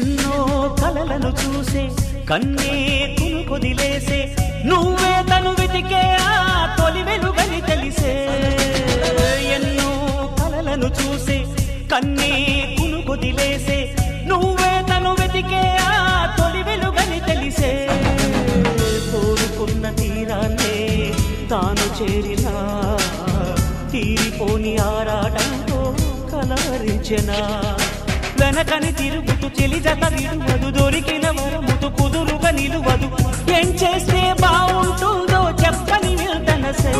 ఎన్నో కలలను చూసే కన్నే కొదిలేసే నువ్వే తను వెతికే ఆ తొలి వెలుగని తెలిసే ఎన్నో కలలను చూసే కన్నే కొదిలేసే నువ్వే తను వెతికే ఆ తొలి వెలుగని తెలిసే కోరుకున్న తీరాన్నే తాను చేరినా తీరిపోని ఆరాటంతో కలవరించెనా వెనకని తిరుగుతూ చెలి జత విడువదు దొరికిన వరముతు కుదురుగా నిలువదు ఏం చేస్తే బాగుంటుందో చెప్పని వెళ్తనసే